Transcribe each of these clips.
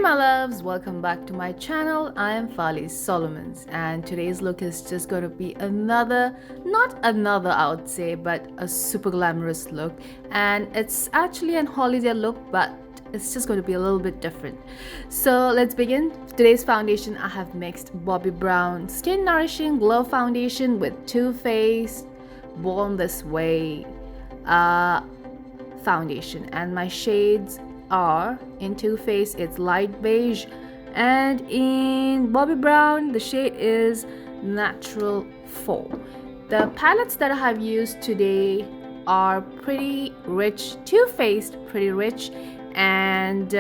my loves, welcome back to my channel. I am Farlie Solomons, and today's look is just going to be not another I would say, but a super glamorous look. And it's actually an holiday look, but it's just going to be a little bit different. So let's begin. Today's foundation, I have mixed Bobbi Brown Skin Nourishing Glow Foundation with Too Faced Born This Way foundation, and my shades are in Too Faced it's light beige, and in Bobbi Brown the shade is Natural 4. The palettes that I have used today are pretty rich. Too Faced pretty rich, and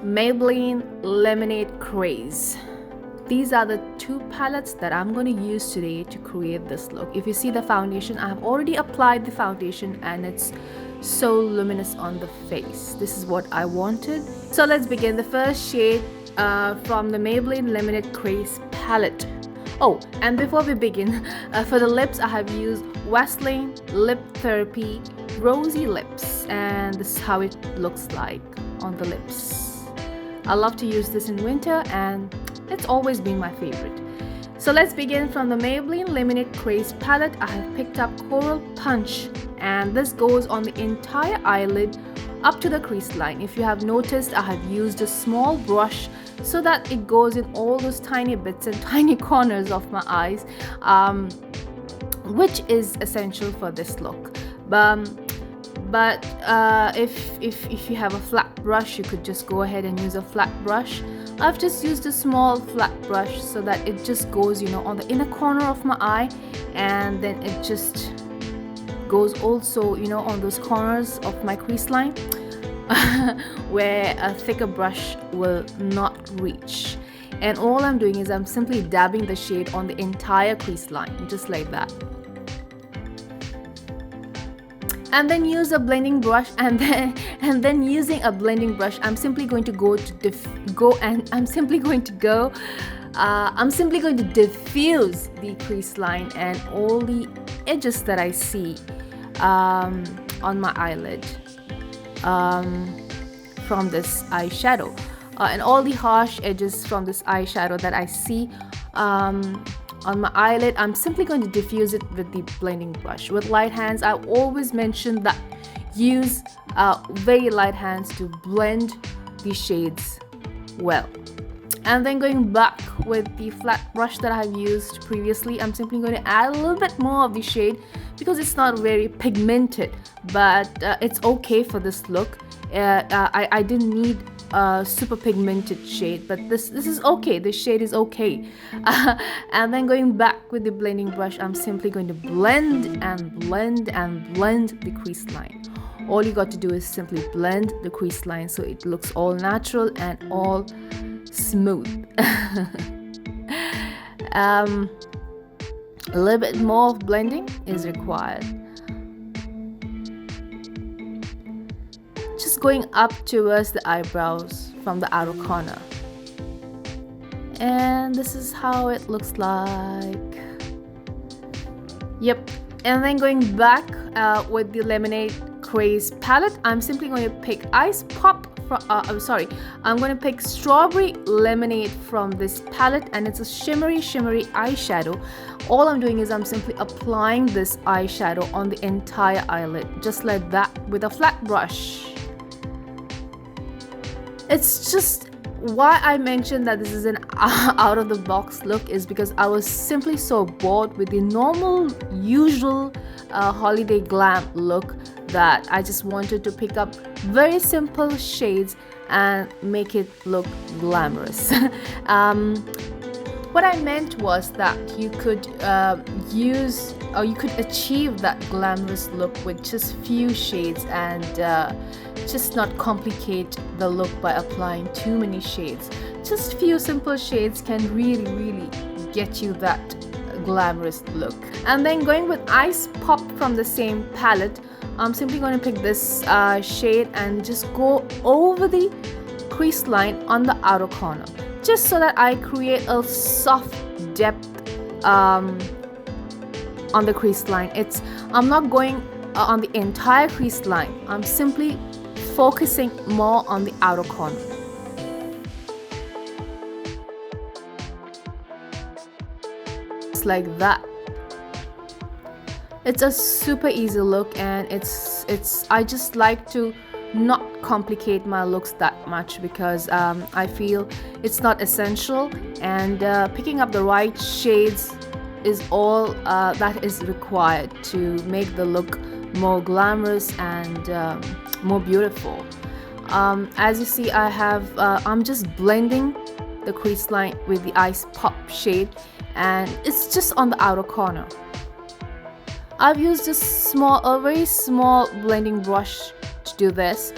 Maybelline Lemonade Craze. These are the two palettes that I'm going to use today to create this look. If you see the foundation, I have already applied the foundation and it's so luminous on the face. This is what I wanted. So let's begin. The first shade from the Maybelline Lemonade Craze palette. Oh, and before we begin, for the lips, I have used Vaseline Lip Therapy Rosy Lips, and this is how it looks like on the lips. I love to use this in winter, and it's always been my favorite. So let's begin. From the Maybelline Lemonade Craze palette, I have picked up Coral Punch, and this goes on the entire eyelid up to the crease line. If you have noticed, I have used a small brush so that it goes in all those tiny bits and tiny corners of my eyes, which is essential for this look. But if you have a flat brush, you could just go ahead and use a flat brush. I've just used a small flat brush so that it just goes, on the inner corner of my eye, and then it just goes also, on those corners of my crease line where a thicker brush will not reach. And all I'm doing is I'm simply dabbing the shade on the entire crease line, just like that. And then use a blending brush, and then using a blending brush, I'm simply going to I'm simply going to diffuse the crease line and all the edges that I see on my eyelid from this eyeshadow, and all the harsh edges from this eyeshadow that I see on my eyelid. I'm simply going to diffuse it with the blending brush with light hands. I always mention that use very light hands to blend the shades well. And then going back with the flat brush that I have used previously, I'm simply going to add a little bit more of the shade because it's not very pigmented, but it's okay for this look. I didn't need a super pigmented shade, but this is okay. This shade is okay. And then going back with the blending brush, I'm simply going to blend and blend and blend the crease line. All you got to do is simply blend the crease line so it looks all natural and all smooth. A little bit more of blending is required. Just going up towards the eyebrows from the outer corner, and this is how it looks like. Yep. And then going back with the Lemonade Craze palette, I'm simply going to pick I'm going to pick Strawberry Lemonade from this palette, and it's a shimmery eyeshadow. All I'm doing is I'm simply applying this eyeshadow on the entire eyelid, just like that, with a flat brush. It's just why I mentioned that this is an out of the box look is because I was simply so bored with the normal usual holiday glam look that I just wanted to pick up very simple shades and make it look glamorous. What I meant was that you could you could achieve that glamorous look with just few shades and just not complicate the look by applying too many shades. Just few simple shades can really get you that glamorous look. And then going with Ice Pop from the same palette, I'm simply going to pick this shade and just go over the crease line on the outer corner, just so that I create a soft depth on the crease line. I'm not going on the entire crease line. I'm simply focusing more on the outer corner. like that. It's a super easy look, and I just like to not complicate my looks that much because I feel it's not essential, and picking up the right shades is all that is required to make the look more glamorous and more beautiful. As you see, I'm just blending the crease line with the Ice Pop shade, and it's just on the outer corner. I've used a very small blending brush to do this.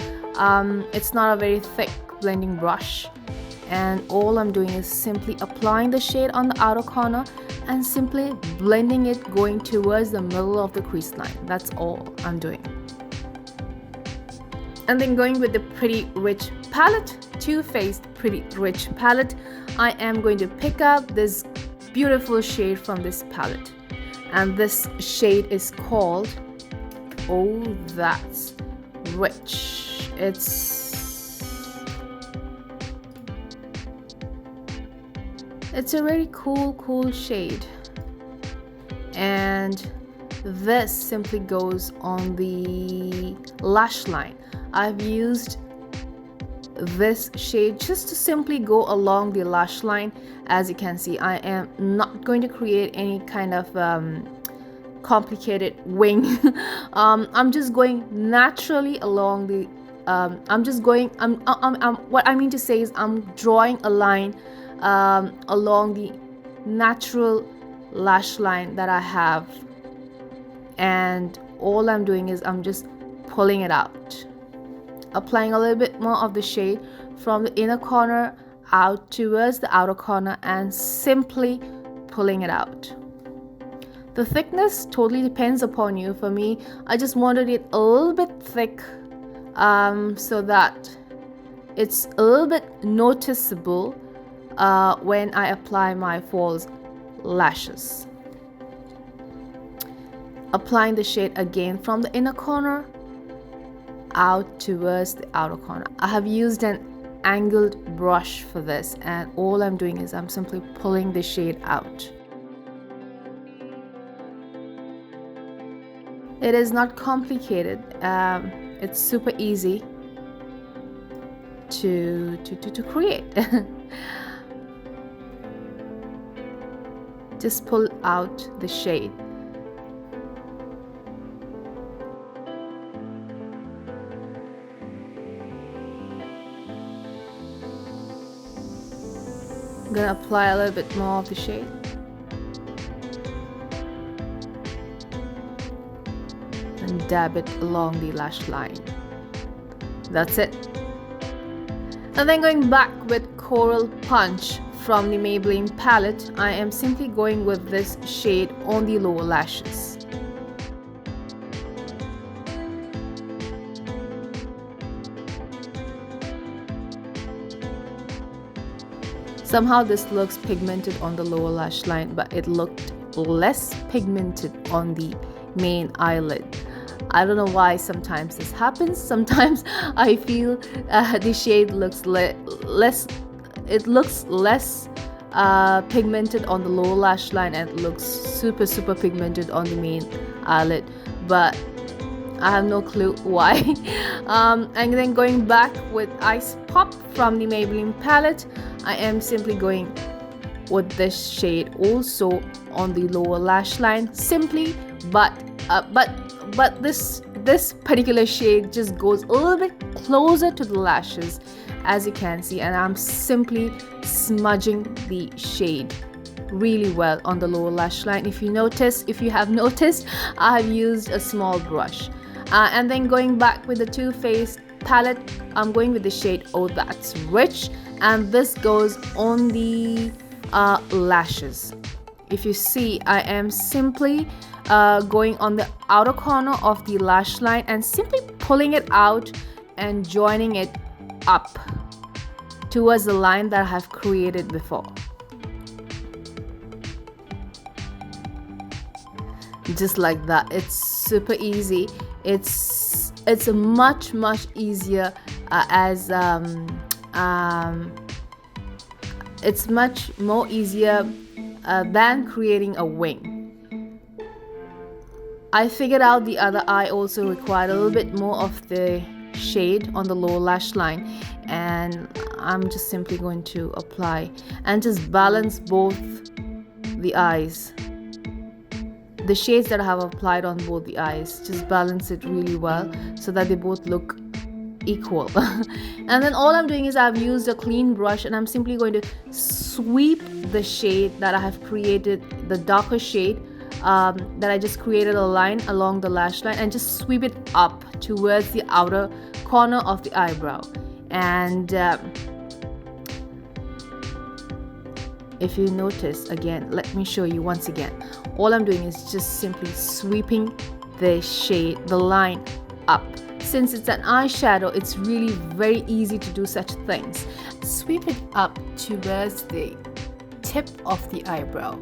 It's not a very thick blending brush, and all I'm doing is simply applying the shade on the outer corner and simply blending it going towards the middle of the crease line. That's all I'm doing. And then going with the Pretty Rich palette, Too Faced Pretty Rich palette, I am going to pick up this beautiful shade from this palette. And this shade is called Oh That's Rich. It's a very cool shade, and this simply goes on the lash line. I've used this shade just to simply go along the lash line. As you can see, I am not going to create any kind of complicated wing. I'm just going naturally along the what I mean to say is I'm drawing a line along the natural lash line that I have, and all I'm doing is I'm just pulling it out, applying a little bit more of the shade from the inner corner out towards the outer corner and simply pulling it out. The thickness totally depends upon you. For me, I just wanted it a little bit thick so that it's a little bit noticeable when I apply my false lashes. Applying the shade again from the inner corner out towards the outer corner. I have used an angled brush for this, and all I'm doing is I'm simply pulling the shade out. It is not complicated. It's super easy to create. Just pull out the shade. I'm gonna apply a little bit more of the shade. And dab it along the lash line. That's it. And then going back with Coral Punch from the Maybelline palette, I am simply going with this shade on the lower lashes. Somehow this looks pigmented on the lower lash line, but it looked less pigmented on the main eyelid. I don't know why sometimes this happens. Sometimes I feel the shade looks less pigmented on the lower lash line, and it looks super pigmented on the main eyelid, but I have no clue why. And then going back with Ice Pop from the Maybelline palette, I am simply going with this shade also on the lower lash line, simply, but this particular shade just goes a little bit closer to the lashes, as you can see, and I'm simply smudging the shade really well on the lower lash line. If you have noticed, I've used a small brush. And then going back with the Too Faced palette, I'm going with the shade Oh That's Rich, and this goes on the lashes. If you see, I am simply going on the outer corner of the lash line and simply pulling it out and joining it up towards the line that I have created before. Just like that. It's super easy. It's much easier it's much more easier than creating a wing. I figured out the other eye also required a little bit more of the shade on the lower lash line, and I'm just simply going to apply and just balance both the eyes. The shades that I have applied on both the eyes, just balance it really well so that they both look equal. And then all I'm doing is I've used a clean brush and I'm simply going to sweep the shade that I have created, the darker shade that I just created a line along the lash line, and just sweep it up towards the outer corner of the eyebrow. And if you notice, again, let me show you once again. All I'm doing is just simply sweeping the shade, the line up. Since it's an eyeshadow, it's really very easy to do such things. Sweep it up towards the tip of the eyebrow.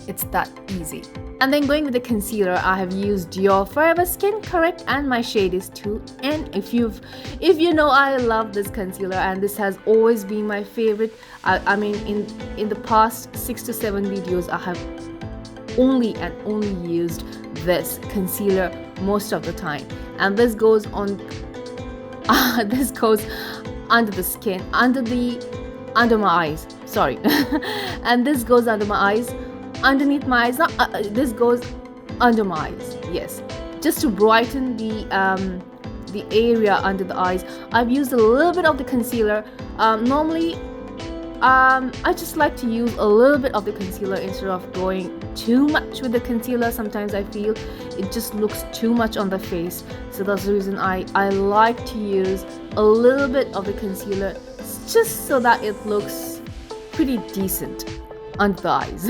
It's that easy. And then going with the concealer, I have used your Forever Skin Correct, and my shade is 2N. If you know, I love this concealer and this has always been my favorite. I mean, in the past 6 to 7 videos, I have only used this concealer most of the time, and this goes on this goes under the skin, under my eyes, sorry. And this goes under my eyes, underneath my eyes, this goes under my eyes, yes, just to brighten the area under the eyes. I've used a little bit of the concealer. Normally I just like to use a little bit of the concealer instead of going too much with the concealer. Sometimes I feel it just looks too much on the face, so that's the reason I like to use a little bit of the concealer, just so that it looks pretty decent under the eyes.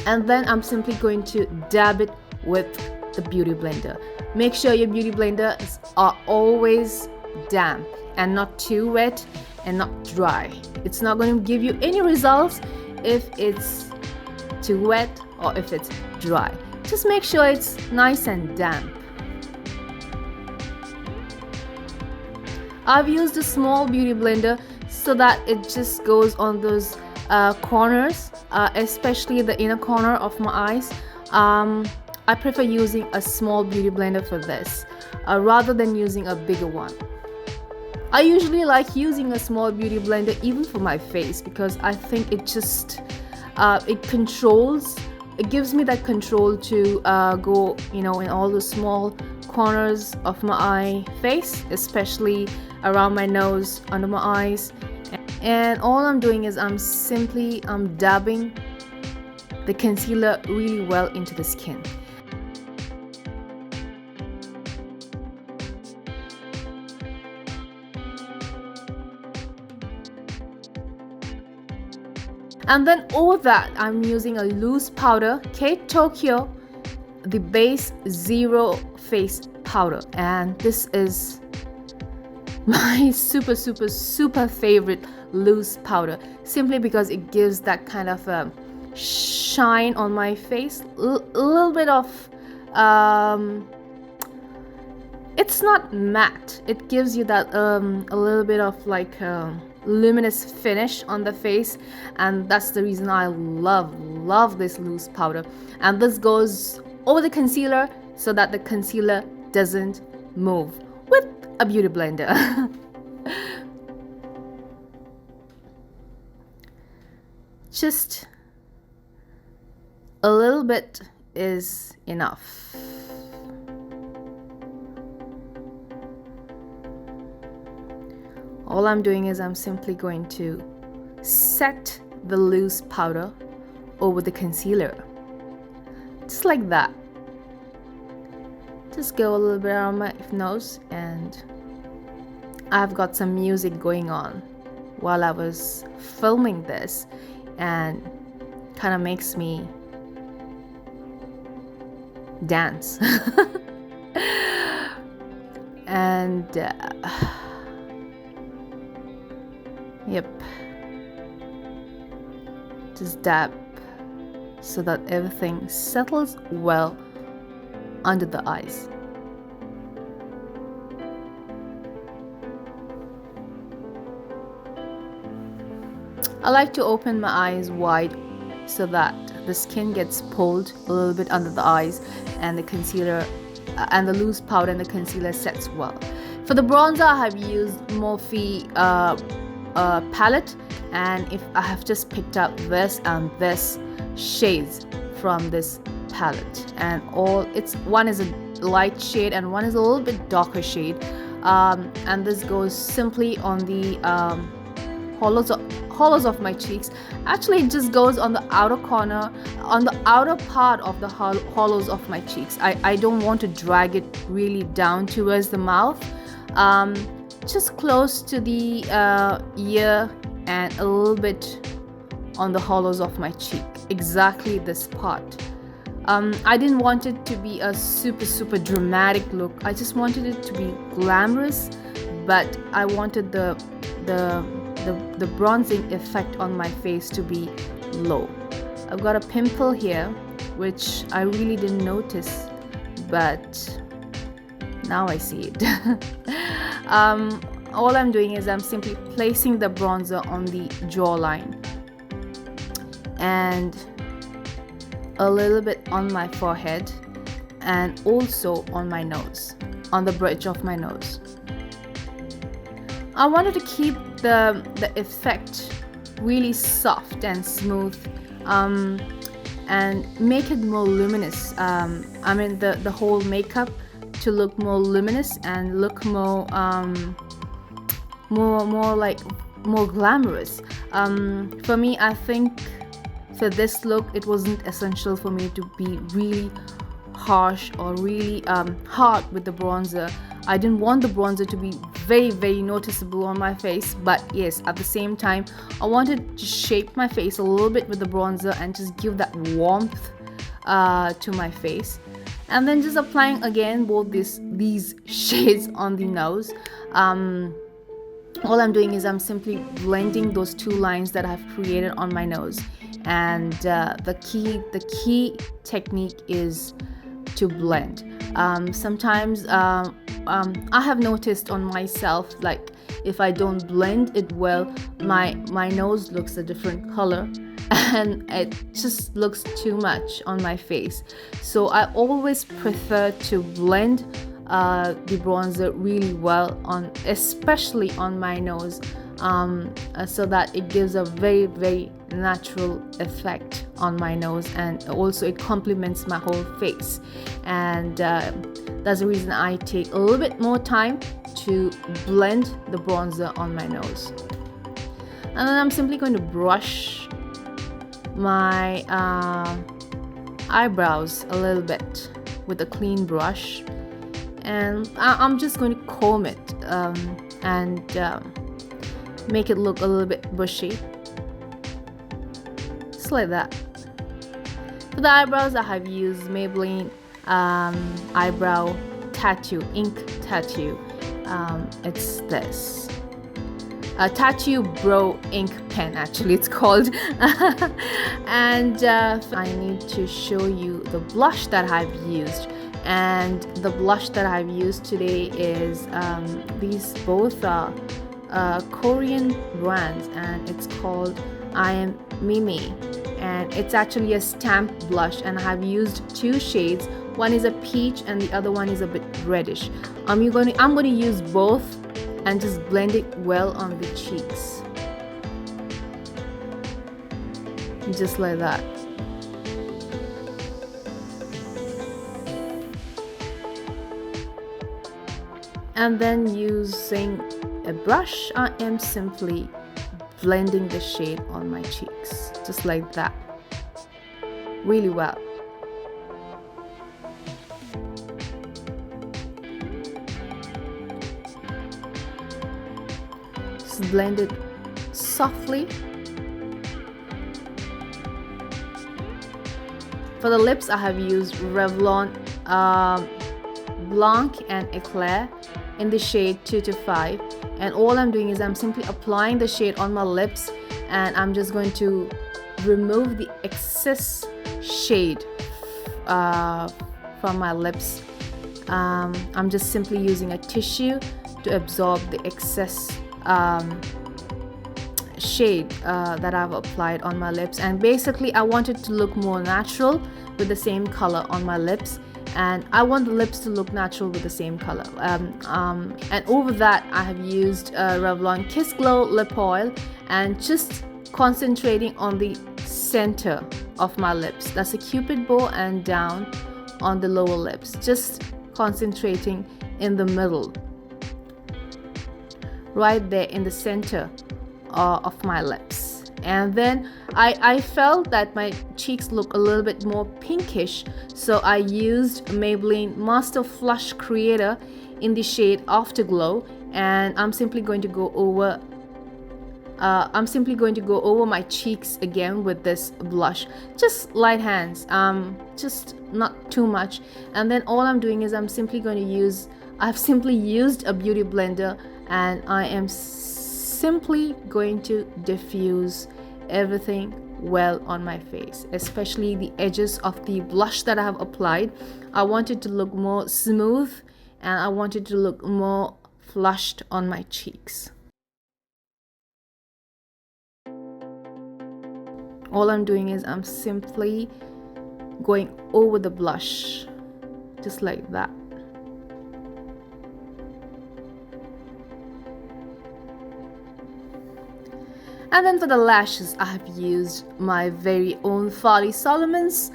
And then I'm simply going to dab it with the beauty blender. Make sure your beauty blenders are always damp and not too wet and not dry. It's not going to give you any results if it's too wet or if it's dry. Just make sure it's nice and damp. I've used a small beauty blender so that it just goes on those corners, especially the inner corner of my eyes. I prefer using a small beauty blender for this rather than using a bigger one. I usually like using a small beauty blender even for my face, because I think it just it gives me that control to go, in all the small corners of my face, especially around my nose, under my eyes. And all I'm doing is I'm dabbing the concealer really well into the skin. And then over that, I'm using a loose powder, Kate Tokyo, the base Zero Face powder. And this is my super favorite loose powder, simply because it gives that kind of shine on my face, a little bit of it's not matte, it gives you that a little bit of like luminous finish on the face, and that's the reason I love this loose powder. And this goes over the concealer so that the concealer doesn't move with a beauty blender. Just a little bit is enough. All I'm doing is I'm simply going to set the loose powder over the concealer, just like that. Just go a little bit around my nose, and I've got some music going on while I was filming this, and kind of makes me dance. And yep, just dab so that everything settles well under the eyes. I like to open my eyes wide so that the skin gets pulled a little bit under the eyes, and the concealer and the loose powder and the concealer sets well. For the bronzer, I have used Morphe palette, and if I have just picked up this and this shades from this palette, and one is a light shade and one is a little bit darker shade, and this goes simply on the hollows of my cheeks. Actually, it just goes on the outer corner, on the outer part of the hollows of my cheeks. I don't want to drag it really down towards the mouth, just close to the ear and a little bit on the hollows of my cheek, exactly this part. I didn't want it to be a super dramatic look. I just wanted it to be glamorous, but I wanted the bronzing effect on my face to be low. I've got a pimple here, which I really didn't notice, but now I see it. All I'm doing is I'm simply placing the bronzer on the jawline and a little bit on my forehead, and also on my nose, on the bridge of my nose. I wanted to keep the effect really soft and smooth, and make it more luminous. I mean the whole makeup to look more luminous and look more glamorous. For me, I think for this look, it wasn't essential for me to be really harsh or really hard with the bronzer. I didn't want the bronzer to be very noticeable on my face, but yes, at the same time, I wanted to shape my face a little bit with the bronzer and just give that warmth to my face. And then just applying again both these shades on the nose. All I'm doing is I'm simply blending those two lines that I've created on my nose. And the key technique is to blend. Sometimes I have noticed on myself, like if I don't blend it well, my nose looks a different color and it just looks too much on my face. So I always prefer to blend the bronzer really well, especially on my nose, so that it gives a very natural effect on my nose, and also it complements my whole face. And that's the reason I take a little bit more time to blend the bronzer on my nose. And then I'm simply going to brush my eyebrows a little bit with a clean brush, and I'm just going to comb it and make it look a little bit bushy, just like that. For the eyebrows, I have used Maybelline eyebrow tattoo, ink tattoo. It's this tattoo brow ink pen, actually it's called. And I need to show you the blush that I've used. And the blush that I've used today is these both are Korean brands, and it's called I Am Mimi, and it's actually a stamp blush, and I have used two shades. One is a peach and the other one is a bit reddish. I'm going to use both and just blend it well on the cheeks, just like that. And then using a brush, I am simply blending the shade on my cheeks, just like that, really well. Just blend it softly. For the lips, I have used Revlon Blanc and Eclair in the shade 2 to 5, and all I'm doing is I'm simply applying the shade on my lips, and I'm just going to remove the excess shade from my lips. I'm just simply using a tissue to absorb the excess shade that I've applied on my lips, and basically I want it to look more natural with the same color on my lips, and I want the lips to look natural with the same color. And over that I have used Revlon Kiss Glow lip oil, and just concentrating on the center of my lips. That's a cupid bow, and down on the lower lips, just concentrating in the middle, right there in the center of my lips. And then I felt that my cheeks look a little bit more pinkish, so I used Maybelline Master Flush Creator in the shade Afterglow, and I'm simply going to go over my cheeks again with this blush, just light hands, just not too much. And then all I'm doing is I've simply used a beauty blender, and I am simply going to diffuse everything well on my face, especially the edges of the blush that I have applied. I want it to look more smooth, and I want it to look more flushed on my cheeks. All I'm doing is I'm simply going over the blush, just like that. And then for the lashes, I have used my very own Farlie Solomons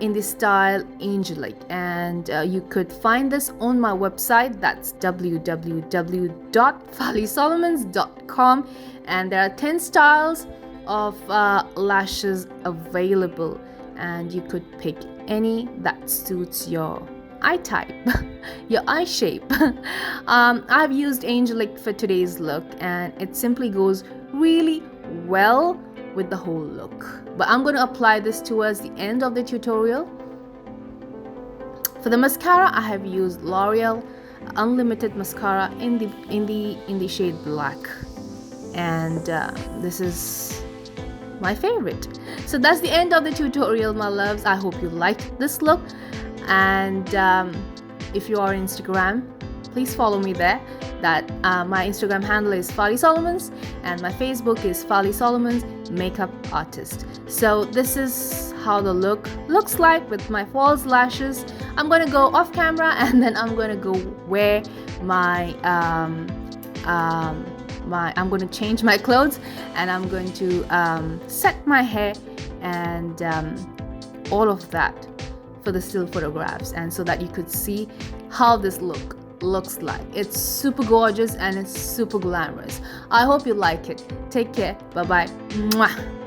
in the style Angelic, and you could find this on my website. That's www.farliesolomons.com, and there are 10 styles of lashes available, and you could pick any that suits your eye type, your eye shape. I've used Angelic for today's look, and it simply goes really well with the whole look. But I'm going to apply this towards the end of the tutorial. For the mascara, I have used L'Oreal Unlimited mascara in the shade Black, and this is my favorite. So that's the end of the tutorial, my loves. I hope you liked this look, and if you are on Instagram, please follow me there. That my Instagram handle is Farlie Solomons, and my Facebook is Farlie Solomons Makeup Artist. So this is how the look looks like with my false lashes. I'm going to go off camera, and then I'm going to go wear my I'm going to change my clothes, and I'm going to set my hair and all of that for the still photographs, and so that you could see how this looks like. It's super gorgeous and it's super glamorous. I hope you like it. Take care. Bye bye. Mwah.